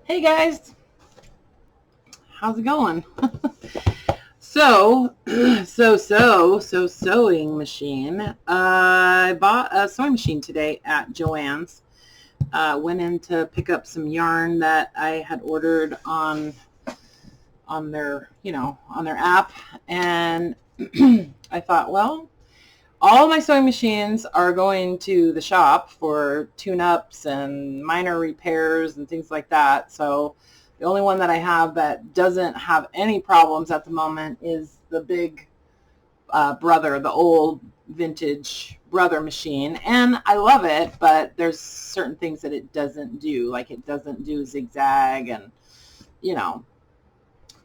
Hey guys, how's it going? So sewing machine. I bought a sewing machine today at Joann's. Went in to pick up some yarn that I had ordered on their, on their app, and I thought, well, all my sewing machines are going to the shop for tune-ups and minor repairs and things like that. So the only one that I have that doesn't have any problems at the moment is the big Brother, the old vintage Brother machine. And I love it, but there's certain things that it doesn't do. Like it doesn't do zigzag, and,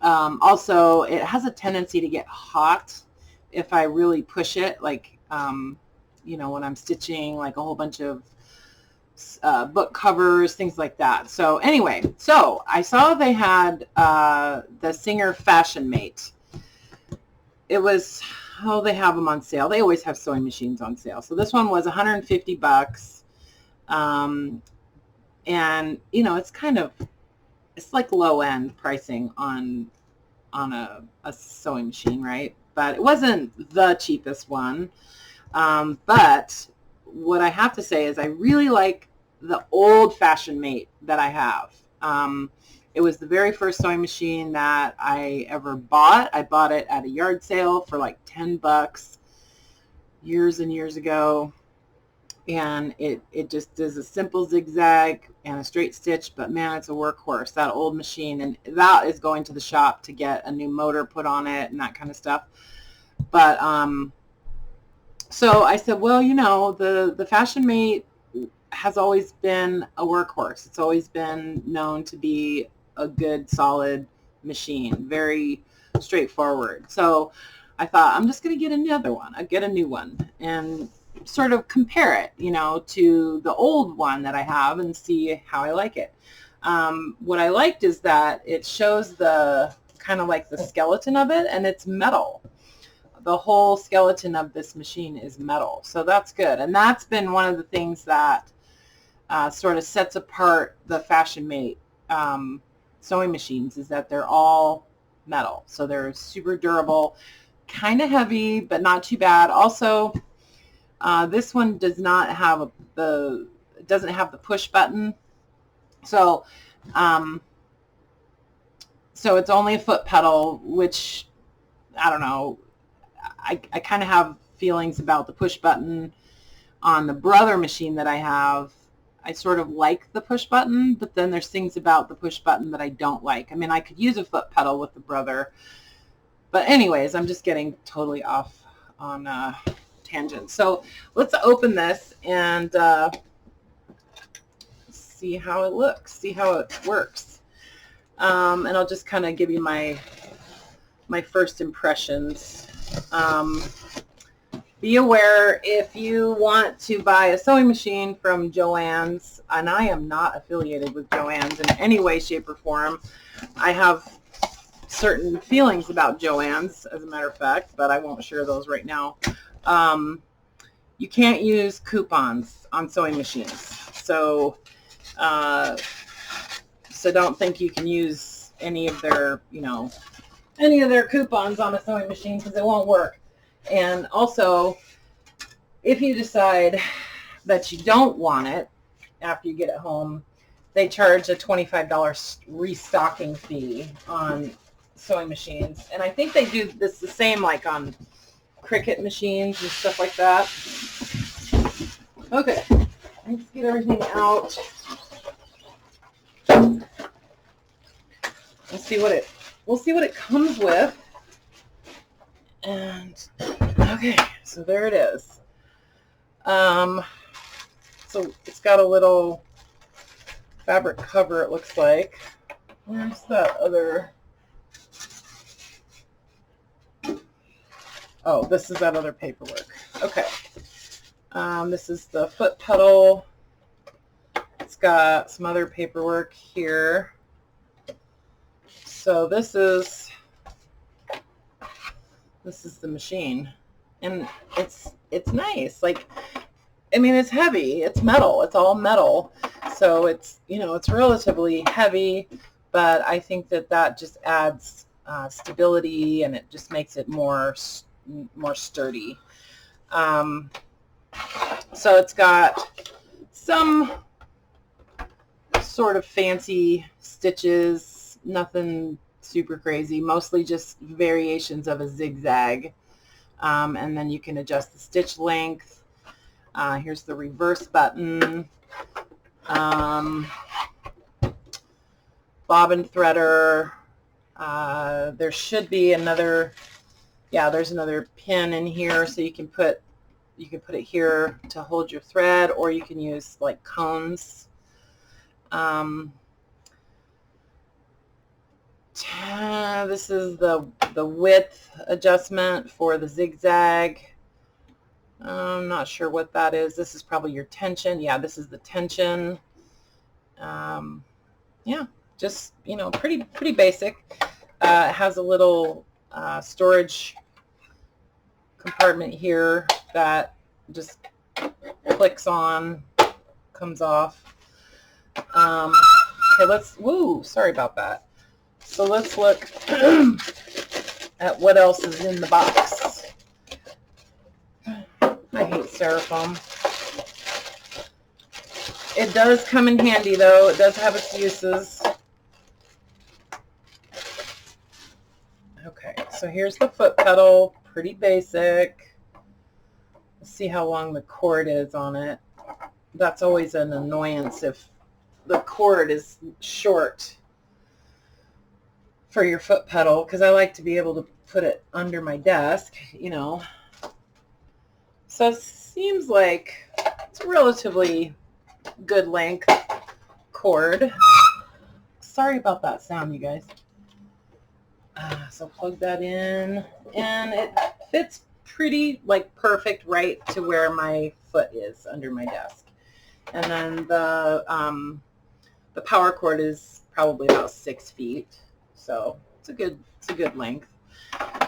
also it has a tendency to get hot if I really push it, like, when I'm stitching like a whole bunch of book covers, things like that. So anyway, so I saw they had the Singer Fashion Mate. It was, they have them on sale. They always have sewing machines on sale. So this one was $150. And, it's like low end pricing on a sewing machine, right? But it wasn't the cheapest one. But what I have to say is I really like the old Fashion Mate that I have. It was the very first sewing machine that I ever bought. I bought it at a yard sale for like $10 years and years ago. And it just does a simple zigzag and a straight stitch, but man, it's a workhorse, that old machine. And that is going to the shop to get a new motor put on it and that kind of stuff. But so I said, well, the Fashion Mate has always been a workhorse. It's always been known to be a good, solid machine, very straightforward. So I thought, I'm just going to get another one. I get a new one and sort of compare it, to the old one that I have and see how I like it. What I liked is that it shows the kind of like the skeleton of it, and it's metal. The whole skeleton of this machine is metal. So that's good. And that's been one of the things that sort of sets apart the Fashion Mate sewing machines, is that they're all metal. So they're super durable, kind of heavy, but not too bad. Also, this one does not have doesn't have the push button. So, so it's only a foot pedal, which, I don't know, I kind of have feelings about the push button on the Brother machine that I have. I sort of like the push button, but then there's things about the push button that I don't like. I mean, I could use a foot pedal with the Brother. But anyways, I'm just getting totally off on tangent. So let's open this and see how it looks, see how it works. And I'll just kind of give you my first impressions. Be aware, if you want to buy a sewing machine from Joann's, and I am not affiliated with Joann's in any way, shape, or form. I have certain feelings about Joann's, as a matter of fact, but I won't share those right now. You can't use coupons on sewing machines. So don't think you can use any of their, coupons on a sewing machine, because it won't work. And also, if you decide that you don't want it after you get it home, they charge a $25 restocking fee on sewing machines. And I think they do this the same like on Cricut machines and stuff like that. Okay, let's get everything out. We'll see what it comes with. And okay, so there it is. So it's got a little fabric cover, it looks like. Where's that other? Oh, this is that other paperwork. Okay. This is the foot pedal. It's got some other paperwork here. So this is the machine, and it's nice. Like, I mean, it's heavy. It's metal. It's all metal. So it's, you know, it's relatively heavy, but I think that that just adds stability, and it just makes it more sturdy. So it's got some sort of fancy stitches, nothing super crazy, mostly just variations of a zigzag. And then you can adjust the stitch length. Here's the reverse button. Bobbin threader. There should be another, yeah, there's another pin in here, so you can put it here to hold your thread, or you can use like cones. This is the width adjustment for the zigzag. I'm not sure what that is. This is probably your tension. Yeah, this is the tension. Yeah, just, you know, pretty basic. It has a little storage compartment here that just clicks on, comes off. Okay, sorry about that. So let's look at what else is in the box. I hate styrofoam. It does come in handy, though. It does have its uses. Okay, so here's the foot pedal. Pretty basic. Let's see how long the cord is on it. That's always an annoyance if the cord is short for your foot pedal, because I like to be able to put it under my desk, you know. So it seems like it's a relatively good length cord. Sorry about that sound, you guys. So plug that in, and it fits pretty, like, perfect right to where my foot is under my desk. And then the power cord is probably about 6 feet. So it's a good length.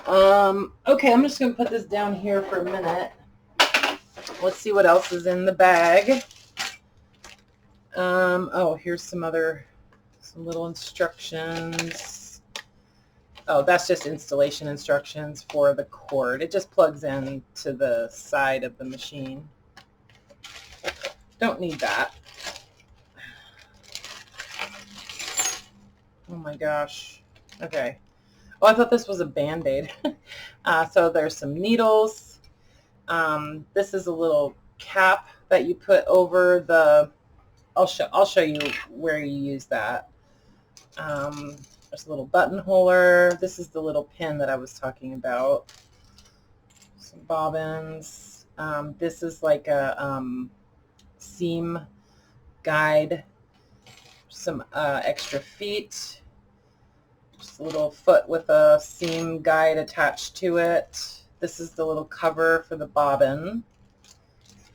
Okay, I'm just going to put this down here for a minute. Let's see what else is in the bag. Oh, here's some little instructions. Oh, that's just installation instructions for the cord. It just plugs in to the side of the machine. Don't need that. Oh my gosh. Okay. Oh, I thought this was a Band-Aid. So there's some needles. This is a little cap that you put over the, I'll show you where you use that. There's a little buttonholer. This is the little pin that I was talking about. Some bobbins. This is like a seam guide. Some extra feet. Just a little foot with a seam guide attached to it. This is the little cover for the bobbin,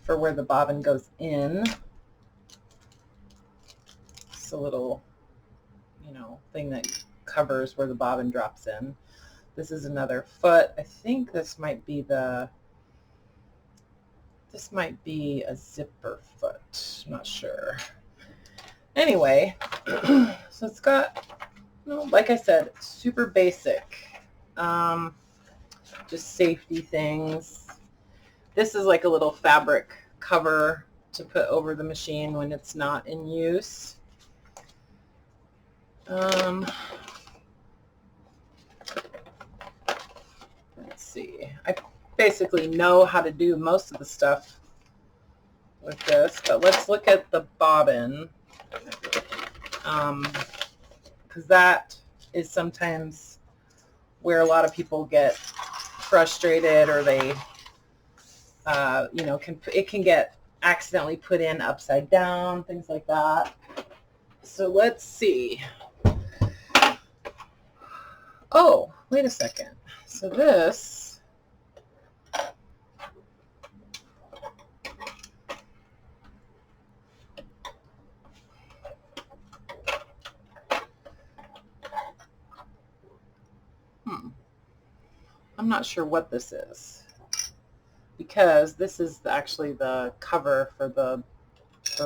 for where the bobbin goes in. It's a little, you know, thing that covers where the bobbin drops in. This is another foot. I think this might be a zipper foot. I'm not sure. Anyway, so it's got, you know, like I said, super basic. Just safety things. This is like a little fabric cover to put over the machine when it's not in use. Let's see. I basically know how to do most of the stuff with this, but let's look at the bobbin, because that is sometimes where a lot of people get frustrated, or they, you know, it can get accidentally put in upside down, things like that. So let's see. Oh, wait a second. So this, I'm not sure what this is. because this is actually the cover for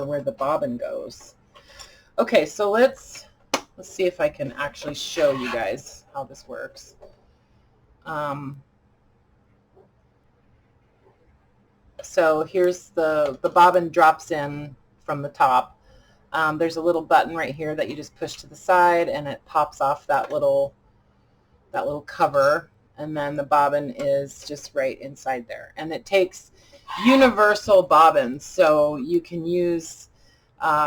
where the bobbin goes. Okay, so let's see if I can actually show you guys how this works. So here's the bobbin drops in from the top. There's a little button right here that you just push to the side, and it pops off that little cover, and then the bobbin is just right inside there. And it takes universal bobbins, so you can use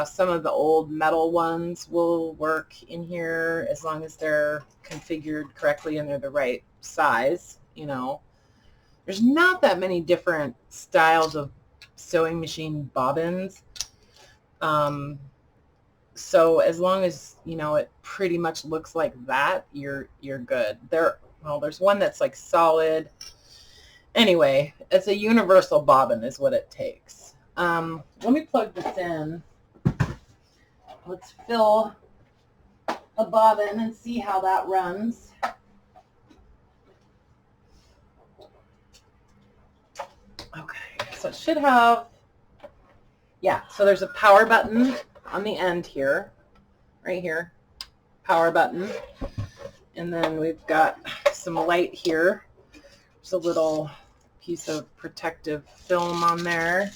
some of the old metal ones will work in here as long as they're configured correctly and they're the right size. You know, there's not that many different styles of sewing machine bobbins. So as long as, you know, it pretty much looks like that, you're good. Well, there's one that's like solid. Anyway, it's a universal bobbin is what it takes. Let me plug this in. Let's fill a bobbin and see how that runs. Okay, so it should have, yeah, so there's a power button on the end here, right here, power button. And then we've got some light here. There's a little piece of protective film on there.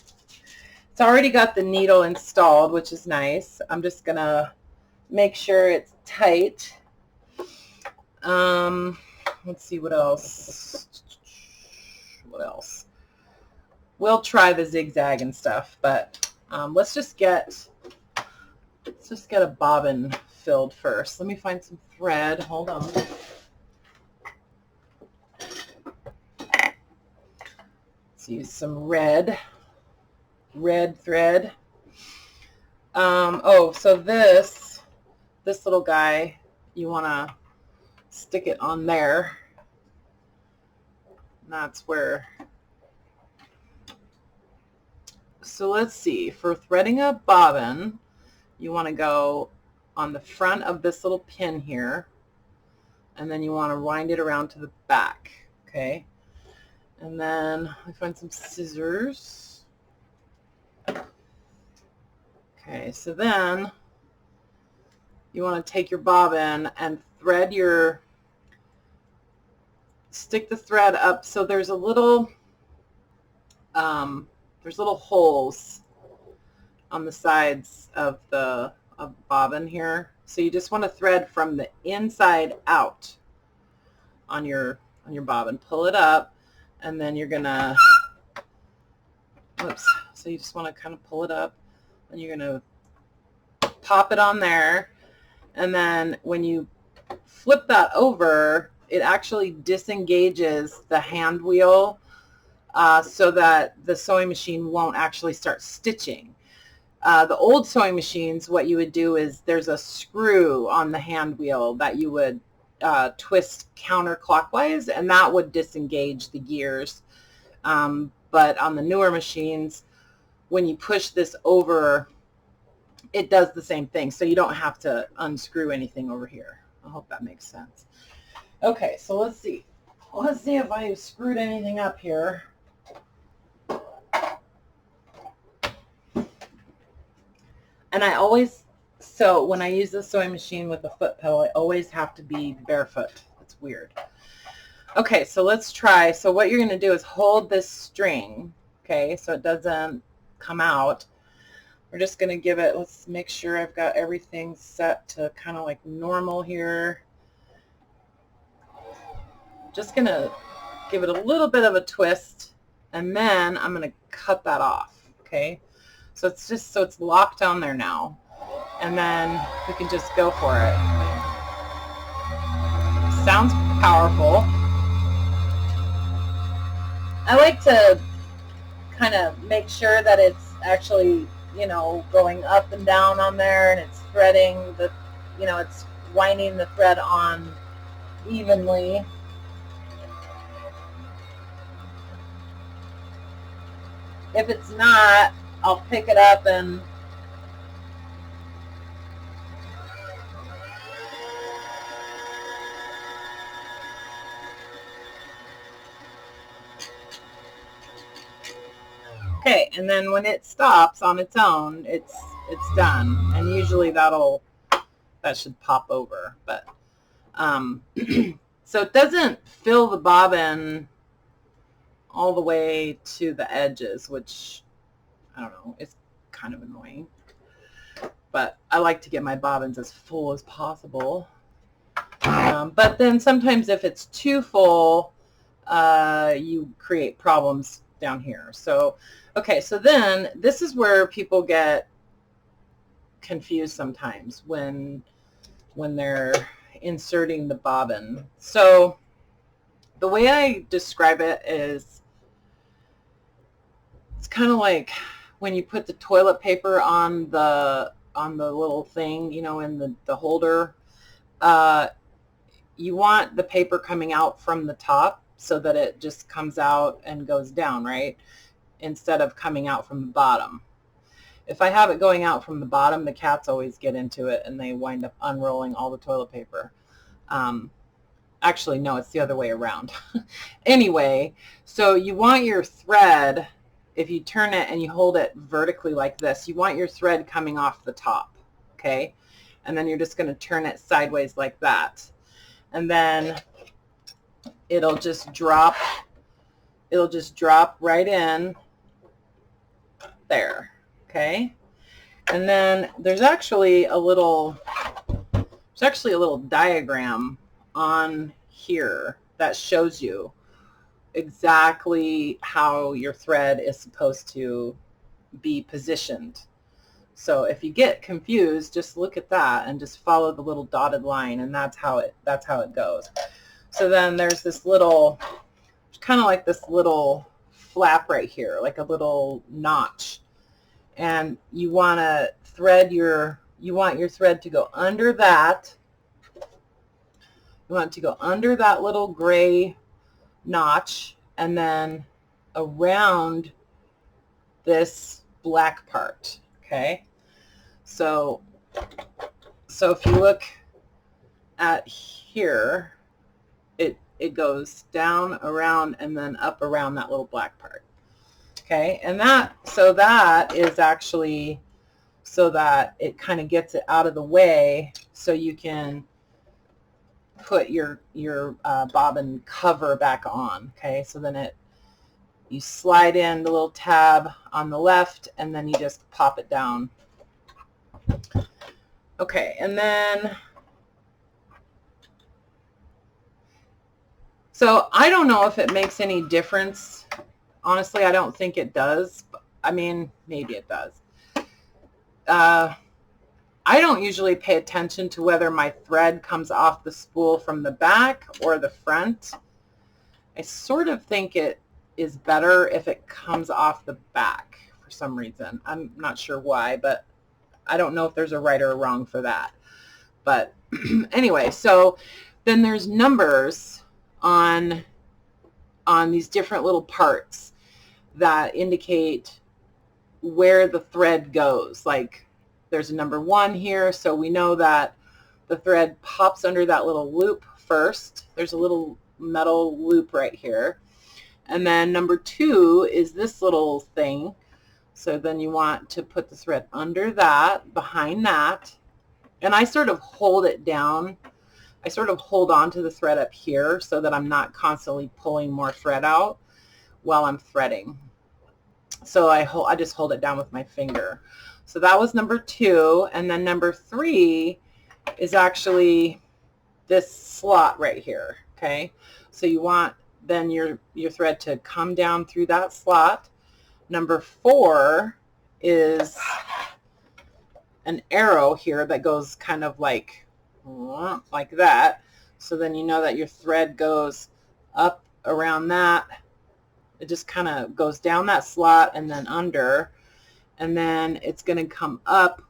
It's already got the needle installed, which is nice. I'm just gonna make sure it's tight. Let's see what else. What else? We'll try the zigzag and stuff, but let's just get a bobbin filled first. Let me find some thread. Hold on. Let's use some red thread. Oh, so this little guy, you want to stick it on there. That's where. So let's see, for threading a bobbin, you want to go on the front of this little pin here, and then you want to wind it around to the back, okay? And then I find some scissors. Okay, so then you want to take your bobbin and stick the thread up. So there's little holes on the sides of the bobbin here. So you just want to thread from the inside out on your bobbin. Pull it up, and then you're gonna, whoops. So you just want to kind of pull it up, and you're gonna pop it on there, and then when you flip that over, it actually disengages the hand wheel so that the sewing machine won't actually start stitching. The old sewing machines, what you would do is there's a screw on the hand wheel that you would twist counterclockwise, and that would disengage the gears. But on the newer machines, when you push this over, it does the same thing, so you don't have to unscrew anything over here. I hope that makes sense. Okay, so let's see. Let's see if I screwed anything up here. And I always, so when I use the sewing machine with a foot pedal, I always have to be barefoot. It's weird. Okay, so let's try. So what you're going to do is hold this string, okay, so it doesn't come out. We're just going to give it, let's make sure I've got everything set to kind of like normal here. Just going to give it a little bit of a twist, and then I'm going to cut that off, okay? So it's just, so it's locked on there now, and then we can just go for it. Sounds powerful. I like to kind of make sure that it's actually, you know, going up and down on there, and it's threading the, you know, it's winding the thread on evenly. If it's not, I'll pick it up and Okay, and then when it stops on its own, it's done. And usually that should pop over. But so it doesn't fill the bobbin all the way to the edges, which I don't know, it's kind of annoying. But I like to get my bobbins as full as possible. But then sometimes if it's too full, you create problems down here. So, okay, so then this is where people get confused sometimes when they're inserting the bobbin. So the way I describe it is it's kind of like when you put the toilet paper on the little thing, you know, in the holder. You want the paper coming out from the top so that it just comes out and goes down, right? Instead of coming out from the bottom. If I have it going out from the bottom, the cats always get into it and they wind up unrolling all the toilet paper. Actually, no, it's the other way around. Anyway, so you want your thread, if you turn it and you hold it vertically like this, you want your thread coming off the top, okay? And then you're just going to turn it sideways like that. And then it'll just drop right in there, okay? And then there's actually a little diagram on here that shows you exactly how your thread is supposed to be positioned. So if you get confused, just look at that and just follow the little dotted line, and that's how it goes. So then there's this little, kind of like this little flap right here, like a little notch, and you want to thread your thread to go under that. You want it to go under that little gray notch and then around this black part, okay? So if you look at here, it goes down, around, and then up around that little black part, okay? And that is actually so that it kind of gets it out of the way so you can put your bobbin cover back on, okay? So then you slide in the little tab on the left and then you just pop it down. Okay, and then, so I don't know if it makes any difference. Honestly, I don't think it does. I mean, maybe it does. I don't usually pay attention to whether my thread comes off the spool from the back or the front. I sort of think it is better if it comes off the back for some reason. I'm not sure why, but I don't know if there's a right or a wrong for that. But anyway, so then there's numbers on these different little parts that indicate where the thread goes. Like there's a number 1 here, so we know that the thread pops under that little loop first. There's a little metal loop right here. And then number 2 is this little thing. So then you want to put the thread under that, behind that. And I sort of hold it down. I sort of hold on to the thread up here so that I'm not constantly pulling more thread out while I'm threading. So I just hold it down with my finger. So that was number 2. And then number 3 is actually this slot right here, okay? So you want then your thread to come down through that slot. Number 4 is an arrow here that goes kind of like that. So then you know that your thread goes up around that. It just kind of goes down that slot and then under. And then it's going to come up.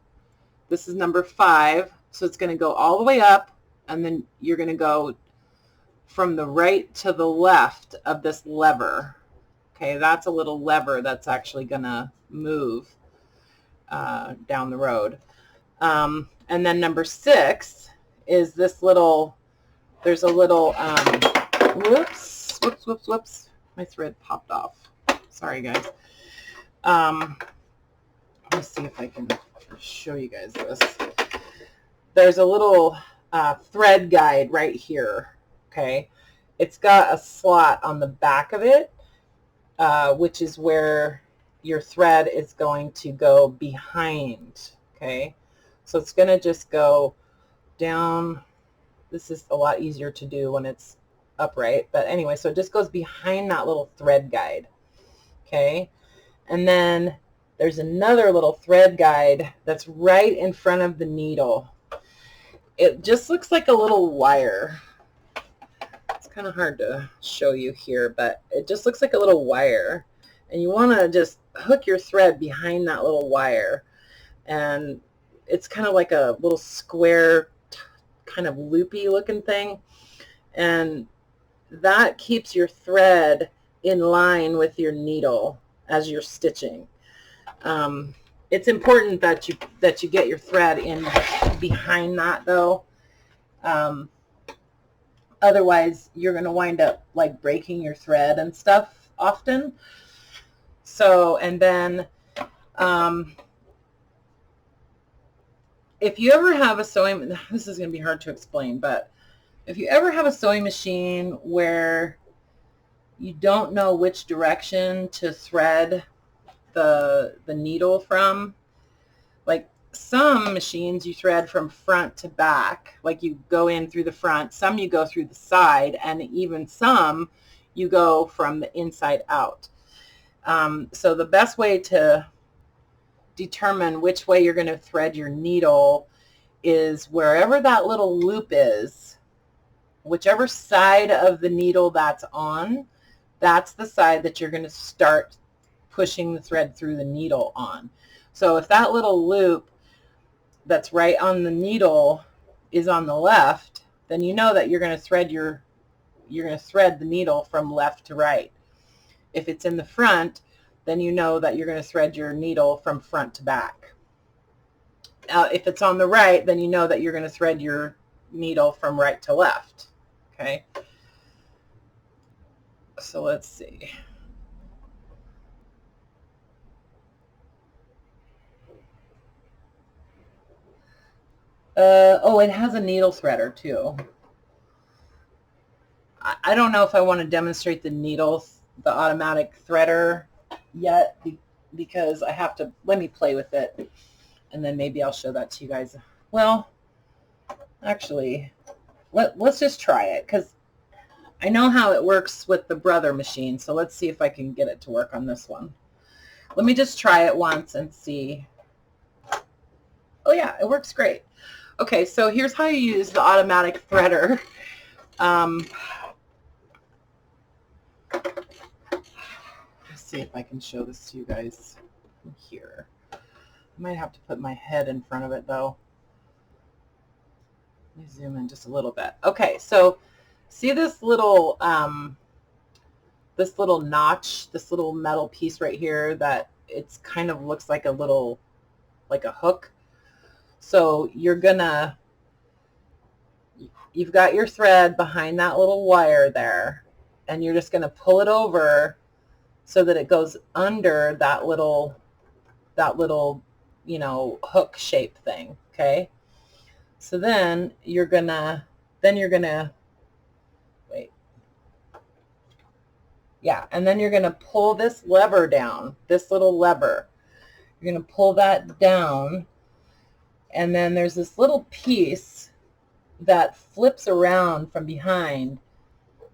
This is number 5. So it's going to go all the way up, and then you're going to go from the right to the left of this lever. Okay, that's a little lever that's actually going to move down the road. And then number 6 is this little, there's a little, whoops, my thread popped off. Sorry, guys. Let me see if I can show you guys this. There's a little thread guide right here, okay? It's got a slot on the back of it, which is where your thread is going to go behind, okay? So it's going to just go down. This is a lot easier to do when it's upright, but anyway, so it just goes behind that little thread guide, okay? And then there's another little thread guide that's right in front of the needle. It just looks like a little wire. It's kind of hard to show you here, but it just looks like a little wire. And you want to just hook your thread behind that little wire. And it's kind of like a little square, kind of loopy looking thing. And that keeps your thread in line with your needle as you're stitching. It's important that you get your thread in behind that, though. Otherwise, you're going to wind up like breaking your thread and stuff often. So, and then if you ever have a sewing, this is going to be hard to explain, but if you ever have a sewing machine where you don't know which direction to thread the needle from, like some machines you thread from front to back, like you go in through the front, some you go through the side, and even some you go from the inside out. So the best way to determine which way you're going to thread your needle is wherever that little loop is, whichever side of the needle that's on, that's the side that you're going to start pushing the thread through the needle on. So if that little loop that's right on the needle is on the left, then you know that you're going to thread the needle from left to right. If it's in the front, then you know that you're going to thread your needle from front to back. If it's on the right, then you know that you're going to thread your needle from right to left. Okay. So let's see. Oh, it has a needle threader too. I don't know if I want to demonstrate the automatic threader yet, because I have to, let me play with it, and then maybe I'll show that to you guys. Well, actually, let's just try it, because I know how it works with the Brother machine, so let's see if I can get it to work on this one. Let me just try it once and see. Oh yeah, it works great. Okay, so here's how you use the automatic threader. Let's see if I can show this to you guys from here. I might have to put my head in front of it though. Let me zoom in just a little bit. Okay, so see this little notch, this little metal piece right here that it's kind of looks like a little, like a hook. So you've got your thread behind that little wire there, and you're just going to pull it over so that it goes under that little, you know, hook shape thing. Okay. So then you're going to wait. Yeah. And then you're going to pull this lever down, this little lever. You're going to pull that down. And then there's this little piece that flips around from behind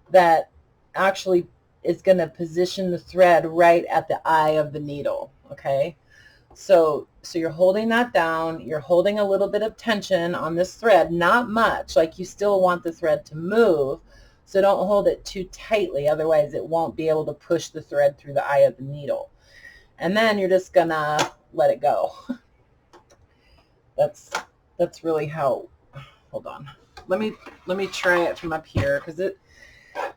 that actually is going to position the thread right at the eye of the needle. Okay, so you're holding that down. You're holding a little bit of tension on this thread, not much, like you still want the thread to move, so don't hold it too tightly, otherwise it won't be able to push the thread through the eye of the needle. And then you're just gonna let it go. That's really how. Hold on. Let me try it from up here, because let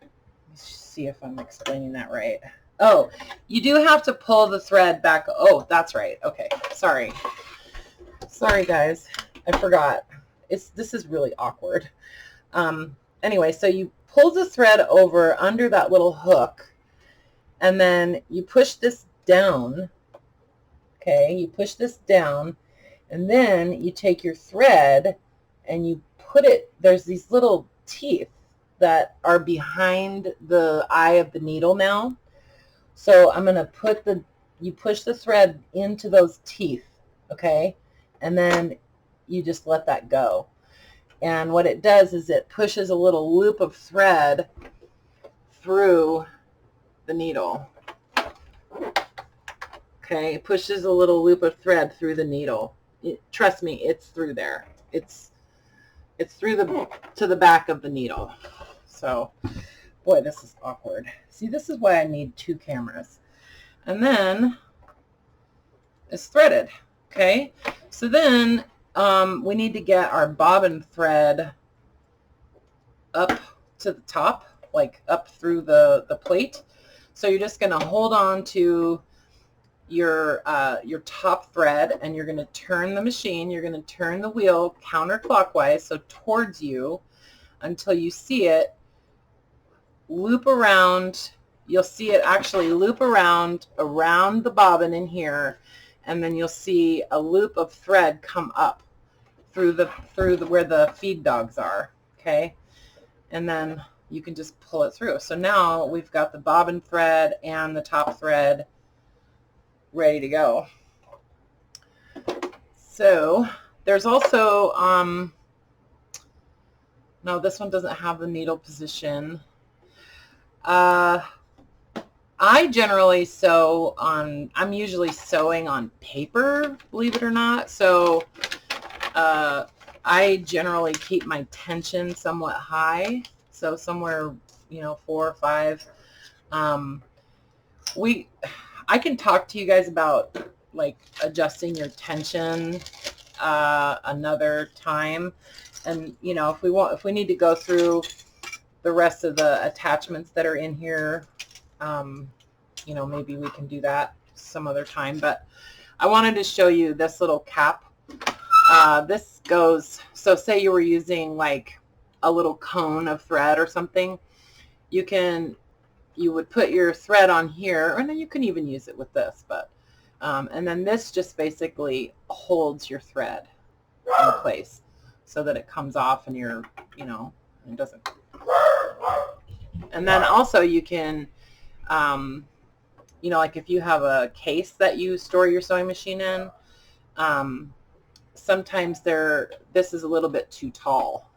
me see if I'm explaining that right. Oh, you do have to pull the thread back. Oh, that's right. Okay, sorry guys, I forgot. This is really awkward. Anyway, so you pull the thread over under that little hook, and then you push this down Okay, you push this down, and then you take your thread and you put it, there's these little teeth that are behind the eye of the needle now. So I'm going to put you push the thread into those teeth, okay? And then you just let that go. And what it does is it pushes a little loop of thread through the needle. Okay, it pushes a little loop of thread through the needle. Trust me, it's through there. It's through to the back of the needle. So, boy, this is awkward. See, this is why I need 2 cameras. And then it's threaded. Okay, so then we need to get our bobbin thread up to the top, like up through the plate. So you're just going to hold on to your top thread, and you're going to turn the machine. You're going to turn the wheel counterclockwise, so towards you, until you see it loop around. You'll see it actually loop around the bobbin in here, and then you'll see a loop of thread come up through the where the feed dogs are. Okay, and then you can just pull it through. So now we've got the bobbin thread and the top thread ready to go. So there's also no, this one doesn't have the needle position. I generally sew on, I'm usually sewing on paper, believe it or not. So I generally keep my tension somewhat high. So somewhere, 4 or 5. I can talk to you guys about like adjusting your tension another time. And if we need to go through the rest of the attachments that are in here, maybe we can do that some other time. But I wanted to show you this little cap. This goes, so say you were using like a little cone of thread or something, you would put your thread on here, and then you can even use it with this, but and then this just basically holds your thread in place so that it comes off and it doesn't. And then also you can like if you have a case that you store your sewing machine in, sometimes this is a little bit too tall,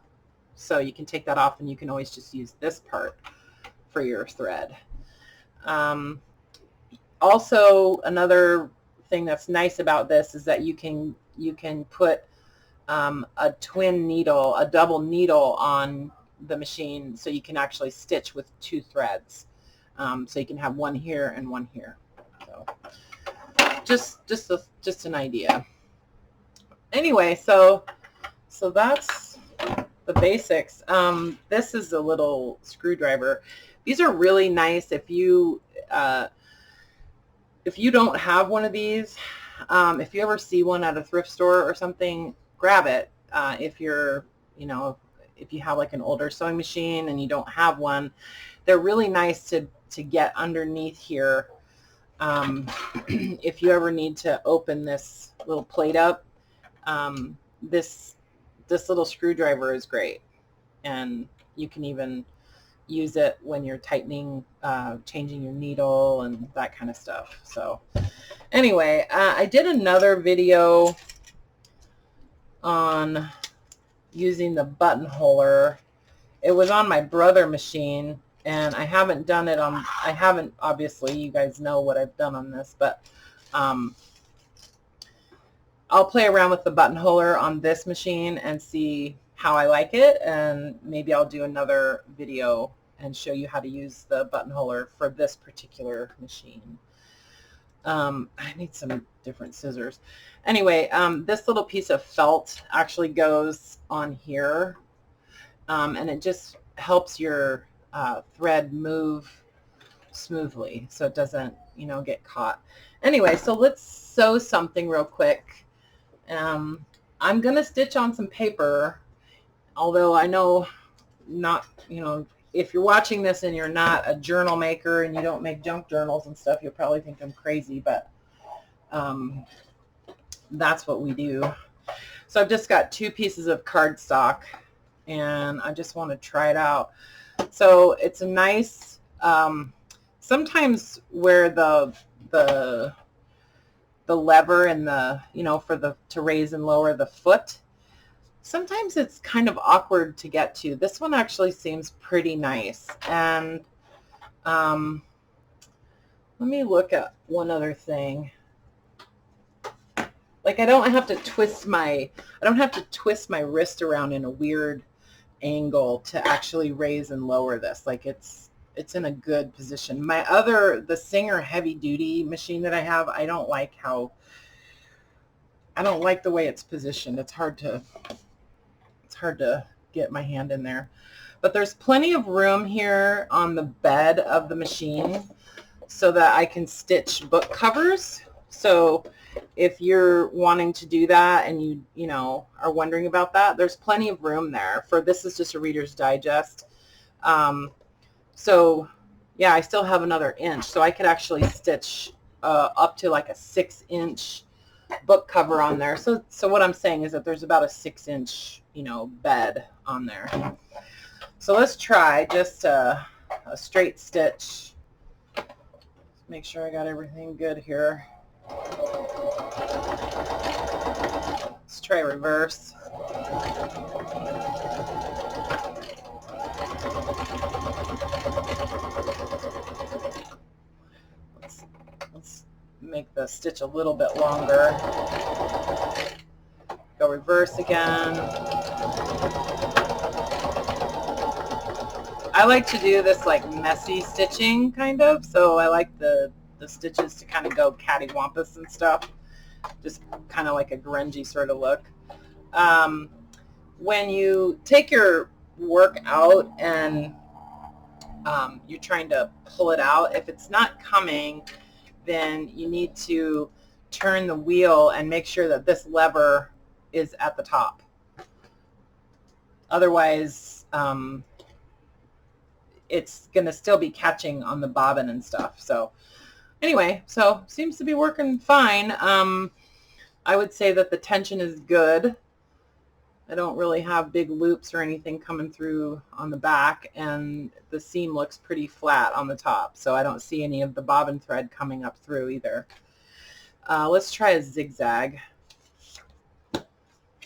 so you can take that off and you can always just use this part for your thread. Also, another thing that's nice about this is that you can put a twin needle, a double needle on the machine, so you can actually stitch with 2 threads. So you can have one here and one here. So just an idea. Anyway, so that's the basics. This is a little screwdriver. These are really nice if you don't have one of these. If you ever see one at a thrift store or something, grab it. If you're, if you have like an older sewing machine and you don't have one, they're really nice to get underneath here. If you ever need to open this little plate up, this little screwdriver is great, and you can even use it when you're tightening, changing your needle and that kind of stuff. So anyway, I did another video on using the buttonholer. It was on my brother machine, and I haven't done it on, obviously, you guys know what I've done on this, but I'll play around with the buttonholer on this machine and see how I like it, and maybe I'll do another video and show you how to use the buttonholer for this particular machine. I need some different scissors. Anyway, this little piece of felt actually goes on here, and it just helps your thread move smoothly so it doesn't, get caught. Anyway, so let's sew something real quick. I'm going to stitch on some paper, although I know not, if you're watching this and you're not a journal maker and you don't make junk journals and stuff, you'll probably think I'm crazy, but that's what we do. So I've just got 2 pieces of cardstock, and I just want to try it out. So it's a nice, sometimes where the lever and the, to raise and lower the foot, sometimes it's kind of awkward to get to. This one actually seems pretty nice. And let me look at one other thing. Like I don't have to twist my wrist around in a weird angle to actually raise and lower this. Like it's in a good position. The Singer heavy duty machine that I have, I don't like the way it's positioned. It's hard to get my hand in there. But there's plenty of room here on the bed of the machine so that I can stitch book covers. So if you're wanting to do that and you are wondering about that, there's plenty of room there. This is just a Reader's Digest. So yeah, I still have another inch, so I could actually stitch up to like a 6-inch book cover on there. So what I'm saying is that there's about a 6-inch bed on there. So let's try just a straight stitch. Make sure I got everything good here. Let's try reverse. Let's make the stitch a little bit longer. Go reverse again. I like to do this like messy stitching kind of, so I like the stitches to kind of go cattywampus and stuff, just kind of like a grungy sort of look. When you take your work out and you're trying to pull it out, if it's not coming, then you need to turn the wheel and make sure that this lever is at the top. Otherwise, it's going to still be catching on the bobbin and stuff. So anyway, so seems to be working fine. I would say that the tension is good. I don't really have big loops or anything coming through on the back, and the seam looks pretty flat on the top, so I don't see any of the bobbin thread coming up through either. Let's try a zigzag.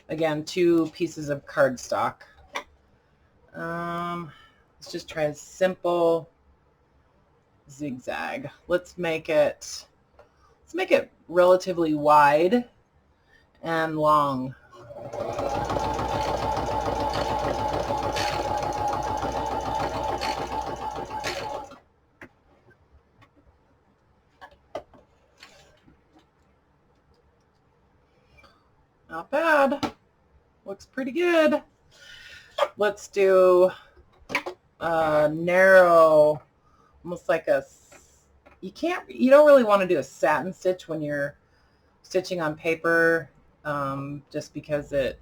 Again, 2 pieces of cardstock. Let's just try a simple zigzag. Let's make it relatively wide and long. Not bad. Looks pretty good. Let's do a narrow, almost like you don't really want to do a satin stitch when you're stitching on paper, just because I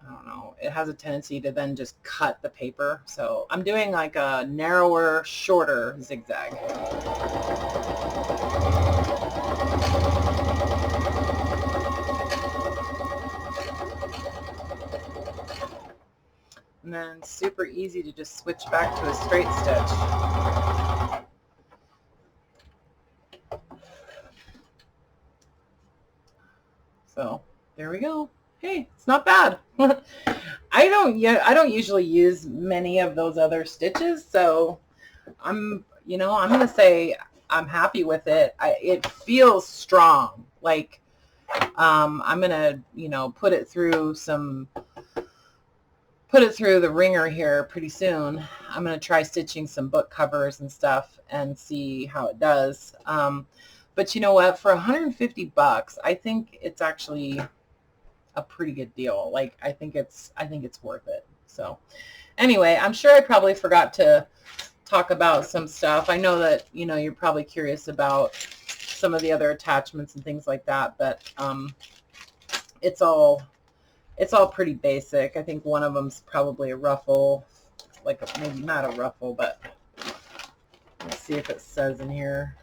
don't know, it has a tendency to then just cut the paper. So I'm doing like a narrower, shorter zigzag. And then super easy to just switch back to a straight stitch. So there we go. Hey, it's not bad. I don't usually use many of those other stitches, so I'm going to say I'm happy with it. It feels strong. Like I'm going to, put it through the ringer here pretty soon. I'm going to try stitching some book covers and stuff and see how it does. But you know what? For $150, I think it's actually a pretty good deal. Like I think it's worth it. So anyway, I'm sure I probably forgot to talk about some stuff. I know that, you're probably curious about some of the other attachments and things like that, but it's all pretty basic. I think one of them's probably a ruffle, like maybe not a ruffle, but let's see if it says in here.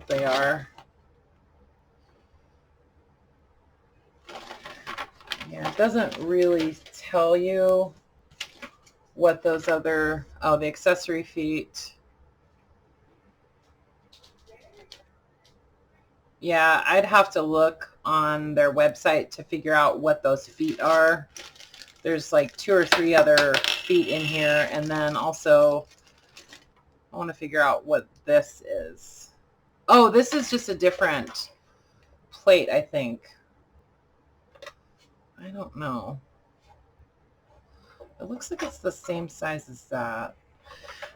they are. Yeah, it doesn't really tell you what those other, oh, the accessory feet. Yeah, I'd have to look on their website to figure out what those feet are. There's like 2 or 3 other feet in here, and then also I want to figure out what this is. Oh, this is just a different plate, I think. I don't know. It looks like it's the same size as that.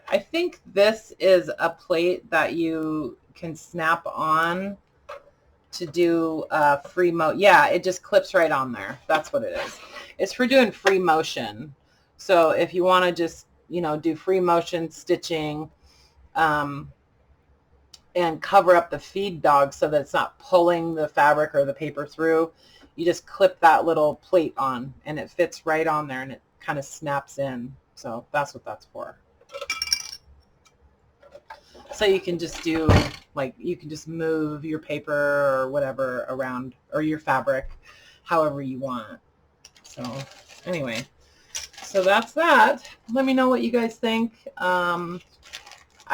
I think this is a plate that you can snap on to do free motion. Yeah, it just clips right on there. That's what it is. It's for doing free motion. So if you want to just, do free motion stitching and cover up the feed dog so that it's not pulling the fabric or the paper through, you just clip that little plate on and it fits right on there and it kind of snaps in. So that's what that's for. So you can just do, like, you can just move your paper or whatever around, or your fabric, however you want. So anyway, so that's that. Let me know what you guys think. I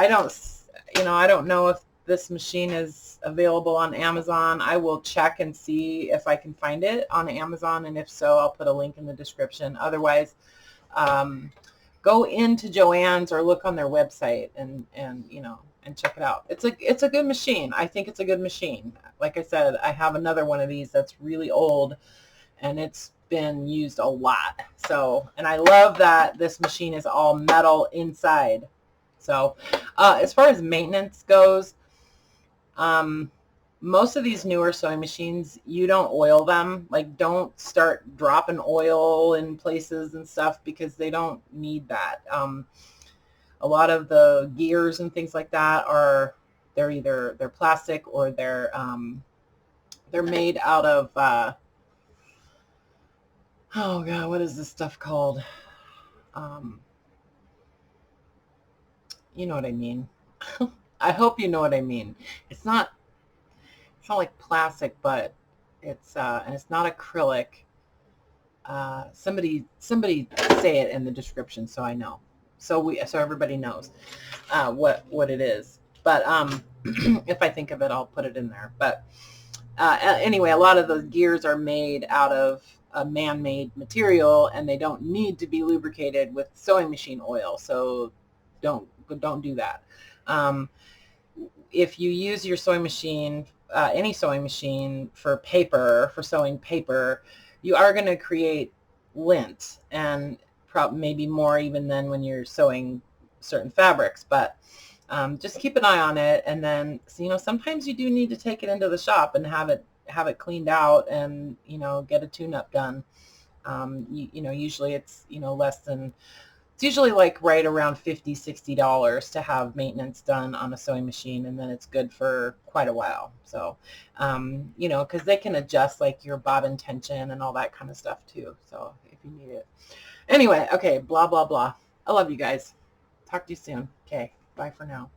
don't know if this machine is available on Amazon. I will check and see if I can find it on Amazon, and if so, I'll put a link in the description. Otherwise, go into Joann's or look on their website and check it out. It's a good machine. I think it's a good machine. Like I said, I have another one of these that's really old and it's been used a lot. So, and I love that this machine is all metal inside. So, as far as maintenance goes, most of these newer sewing machines, you don't oil them. Like, don't start dropping oil in places and stuff because they don't need that. A lot of the gears and things like that they're plastic, or they're made out of oh god, what is this stuff called? You know what I mean. I hope you know what I mean. It's not like plastic, but it's and it's not acrylic. Somebody say it in the description so I know. So everybody knows what it is. But if I think of it, I'll put it in there. But anyway, a lot of the gears are made out of a man-made material, and they don't need to be lubricated with sewing machine oil. So don't do that. If you use your sewing machine, any sewing machine for paper, for sewing paper, you are going to create lint, and maybe more even than when you're sewing certain fabrics. But just keep an eye on it, and then sometimes you do need to take it into the shop and have it cleaned out and get a tune-up done. Usually it's less than, it's usually like right around $50-$60 to have maintenance done on a sewing machine, and then it's good for quite a while. So because they can adjust like your bobbin tension and all that kind of stuff too, so if you need it. Anyway, okay, blah blah blah. I love you guys. Talk to you soon. Okay, bye for now.